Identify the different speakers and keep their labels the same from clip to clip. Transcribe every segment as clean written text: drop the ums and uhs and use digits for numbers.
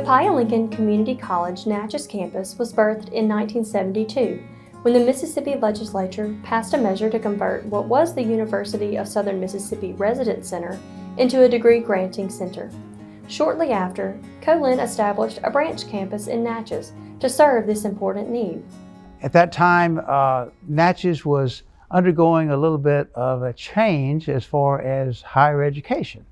Speaker 1: Copiah-Lincoln Community College Natchez Campus was birthed in 1972 when the Mississippi Legislature passed a measure to convert what was the University of Southern Mississippi Residence Center into a degree-granting center. Shortly after, Co-Lin established a branch campus in Natchez to serve this important need.
Speaker 2: At that time, Natchez was undergoing a little bit of a change as far as higher education.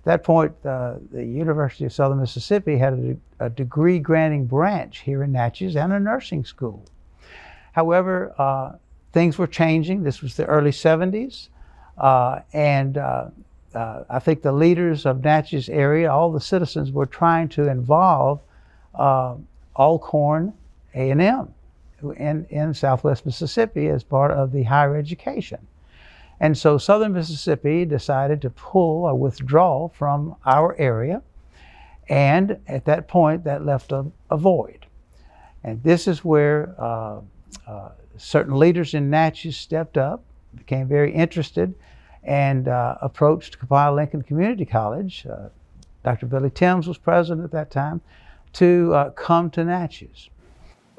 Speaker 2: At that point, the University of Southern Mississippi had a degree-granting branch here in Natchez and a nursing school. However, things were changing. This was the early 70s, and I think the leaders of Natchez area, all the citizens, were trying to involve Alcorn A&M in Southwest Mississippi as part of the higher education. And so Southern Mississippi decided to pull or withdraw from our area, and at that point that left a void. And this is where certain leaders in Natchez stepped up, became very interested, and approached Copiah-Lincoln Community College. Dr. Billy Timms was president at that time, to come to Natchez.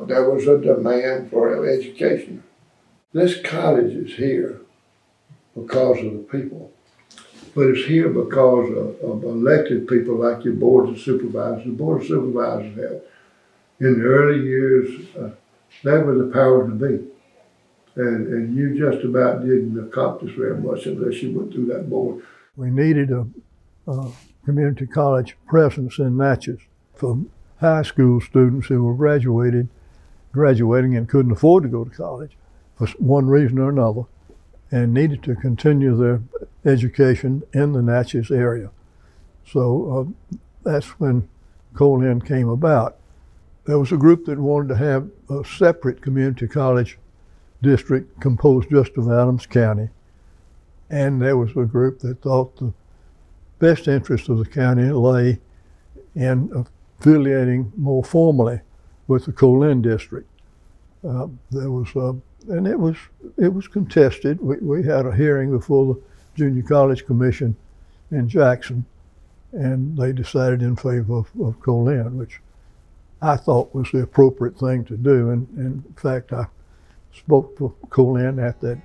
Speaker 3: There was a demand for education. This college is here because of the people, but it's here because of elected people like your board of supervisors. The board of supervisors have, in the early years, that was the power to be. And you just about didn't accomplish very much unless you went through that board.
Speaker 4: We needed a community college presence in Natchez for high school students who were graduating and couldn't afford to go to college for one reason or another, and needed to continue their education in the Natchez area. So that's when Co-Lin came about. There was a group that wanted to have a separate community college district composed just of Adams County, and there was a group that thought the best interest of the county lay in affiliating more formally with the Co-Lin district. And it was contested. We had a hearing before the Junior College Commission in Jackson, and they decided in favor of Co-Lin, which I thought was the appropriate thing to do. And in fact, I spoke for Co-Lin at that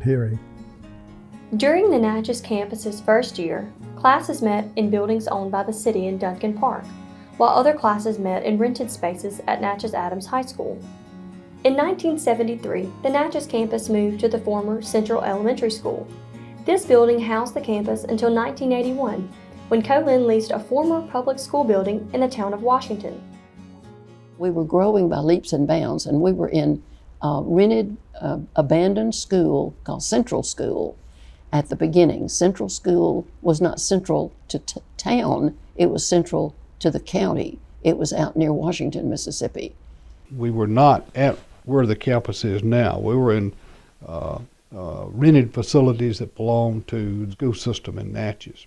Speaker 4: hearing.
Speaker 1: During the Natchez campus's first year, classes met in buildings owned by the city in Duncan Park, while other classes met in rented spaces at Natchez Adams High School. In 1973, the Natchez campus moved to the former Central Elementary School. This building housed the campus until 1981, when Co-Lin leased a former public school building in the town of Washington.
Speaker 5: We were growing by leaps and bounds, and we were in a rented, abandoned school called Central School at the beginning. Central School was not central to town, it was central to the county. It was out near Washington, Mississippi.
Speaker 6: We were not at where the campus is now. We were in rented facilities that belonged to the school system in Natchez.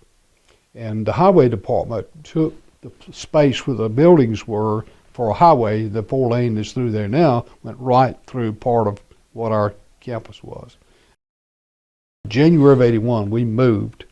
Speaker 6: And the highway department took the space where the buildings were for a highway. The 4-lane that's through there now went right through part of what our campus was. January of '81, we moved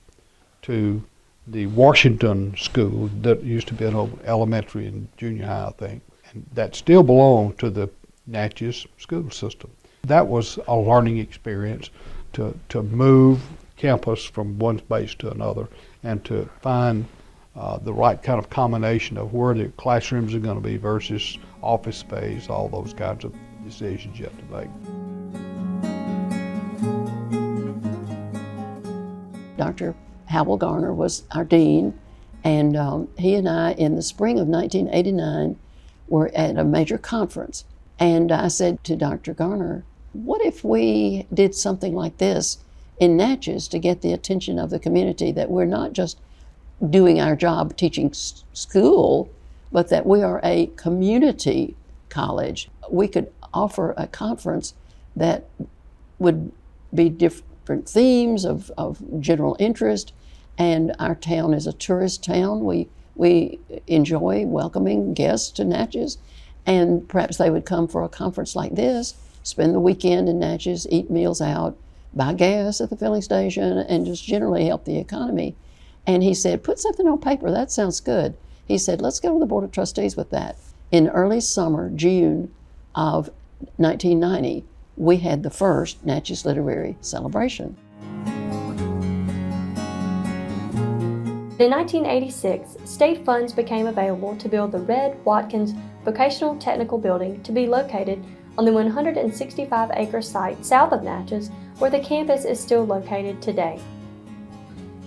Speaker 6: to the Washington School that used to be an elementary and junior high, I think, and that still belonged to the Natchez school system. That was a learning experience to move campus from one space to another and to find the right kind of combination of where the classrooms are going to be versus office space, all those kinds of decisions you have to make.
Speaker 5: Dr. Howell Garner was our dean, and he and I, in the spring of 1989, were at a major conference. And I said to Dr. Garner, what if we did something like this in Natchez to get the attention of the community, that we're not just doing our job teaching school, but that we are a community college. We could offer a conference that would be different themes of general interest, and our town is a tourist town. We enjoy welcoming guests to Natchez, and perhaps they would come for a conference like this, spend the weekend in Natchez, eat meals out, buy gas at the filling station, and just generally help the economy. And he said, put something on paper, that sounds good. he said, let's go to the Board of Trustees with that. In early summer, June of 1990, we had the first Natchez Literary Celebration.
Speaker 1: In 1986, state funds became available to build the red Watkins Vocational Technical Building to be located on the 165-acre site south of Natchez, where the campus is still located today.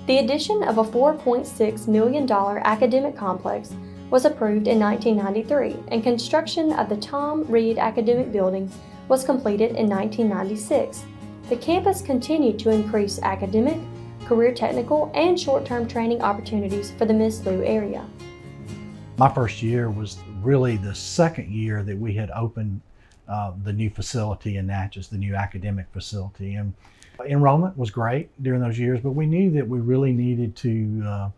Speaker 1: The addition of a $4.6 million academic complex was approved in 1993, and construction of the Tom Reed Academic Building was completed in 1996. The campus continued to increase academic, career technical, and short-term training opportunities for the Miss Lou area.
Speaker 7: My first year was really the second year that we had opened the new facility in Natchez, the new academic facility. And enrollment was great during those years, but we knew that we really needed to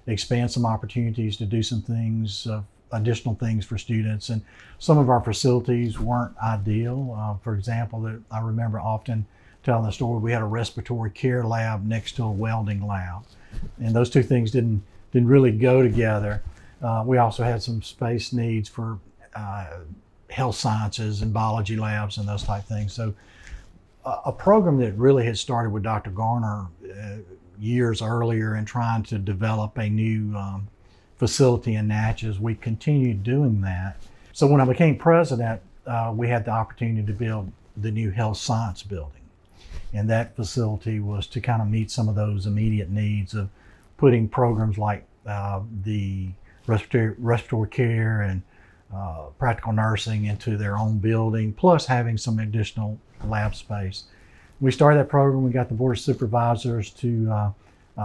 Speaker 7: expand some opportunities to do some things, additional things for students. And some of our facilities weren't ideal. For example, I remember often telling the story, we had a respiratory care lab next to a welding lab. And those two things didn't really go together. We also had some space needs for health sciences and biology labs and those type things. So a program that really had started with Dr. Garner years earlier in trying to develop a new facility in Natchez, we continued doing that. So when I became president, we had the opportunity to build the new health science building. And that facility was to kind of meet some of those immediate needs of putting programs like the respiratory care and practical nursing into their own building, plus having some additional lab space. We started that program. We got the Board of Supervisors to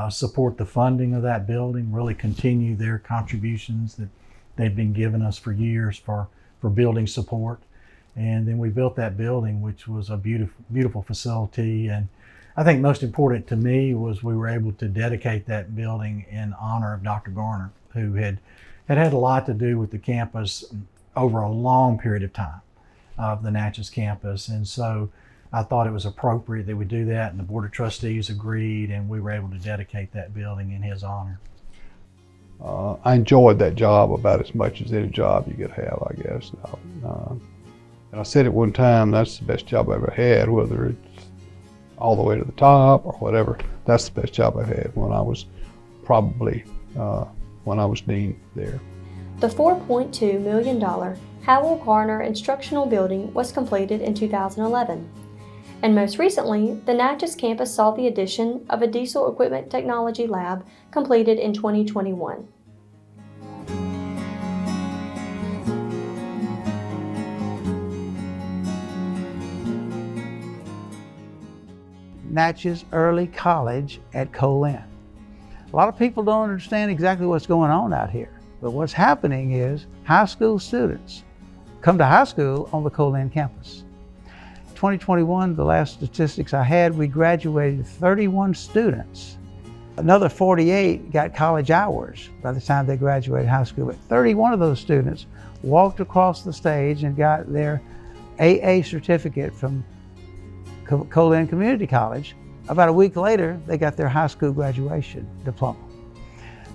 Speaker 7: support the funding of that building, really continue their contributions that they've been giving us for years for building support. And then we built that building, which was a beautiful, beautiful facility. And I think most important to me was we were able to dedicate that building in honor of Dr. Garner, who had a lot to do with the campus over a long period of time of the Natchez campus. And so I thought it was appropriate that we do that, and the Board of Trustees agreed, and we were able to dedicate that building in his honor.
Speaker 6: I enjoyed that job about as much as any job you could have, I guess. And I said it one time, that's the best job I ever had, whether it's all the way to the top or whatever. That's the best job I've had when I was dean there.
Speaker 1: The $4.2 million Howell Garner Instructional Building was completed in 2011. And most recently, the Natchez campus saw the addition of a diesel equipment technology lab completed in 2021.
Speaker 2: Natchez Early College at Co-Lin. A lot of people don't understand exactly what's going on out here, but what's happening is high school students come to high school on the Co-Lin campus. 2021, the last statistics I had, we graduated 31 students. Another 48 got college hours by the time they graduated high school, but 31 of those students walked across the stage and got their AA certificate from Co-Lin Community College. About a week later, they got their high school graduation diploma.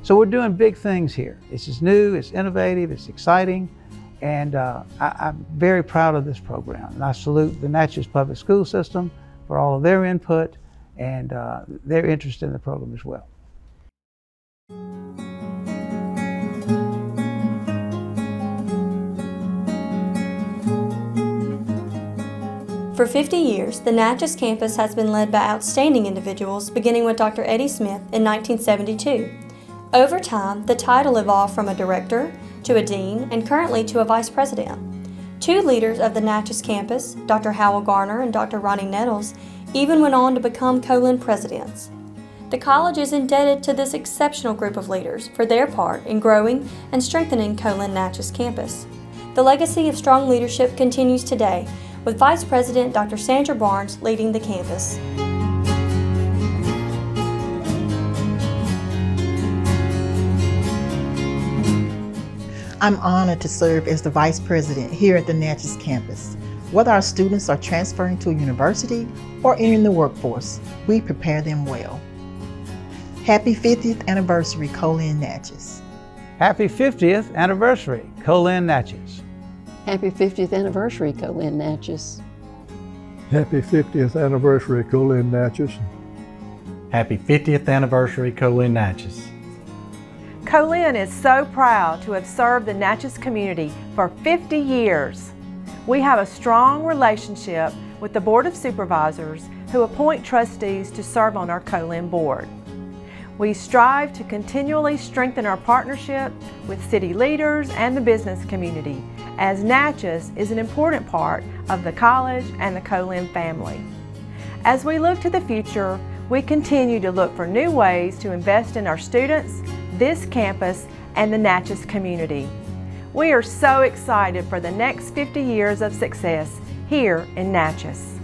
Speaker 2: So we're doing big things here. This is new, it's innovative, it's exciting, and I'm very proud of this program. And I salute the Natchez Public School System for all of their input and their interest in the program as well.
Speaker 1: For 50 years, the Natchez campus has been led by outstanding individuals, beginning with Dr. Eddie Smith in 1972. Over time, the title evolved from a director to a dean and currently to a vice president. Two leaders of the Natchez campus, Dr. Howell Garner and Dr. Ronnie Nettles, even went on to become Co-Lin presidents. The college is indebted to this exceptional group of leaders for their part in growing and strengthening Co-Lin Natchez campus. The legacy of strong leadership continues today, with Vice President Dr. Sandra Barnes leading the campus.
Speaker 8: I'm honored to serve as the Vice President here at the Natchez campus. Whether our students are transferring to a university or entering the workforce, we prepare them well. Happy 50th anniversary, Co-Lin Natchez.
Speaker 2: Happy 50th anniversary, Co-Lin Natchez.
Speaker 5: Happy 50th anniversary, Co-Lin Natchez.
Speaker 4: Happy 50th anniversary, Co-Lin Natchez.
Speaker 7: Happy 50th anniversary, Co-Lin Natchez.
Speaker 9: Co-Lin is so proud to have served the Natchez community for 50 years. We have a strong relationship with the Board of Supervisors who appoint trustees to serve on our Co-Lin board. We strive to continually strengthen our partnership with city leaders and the business community, as Natchez is an important part of the college and the Co-Lin family. As we look to the future, we continue to look for new ways to invest in our students, this campus, and the Natchez community. We are so excited for the next 50 years of success here in Natchez.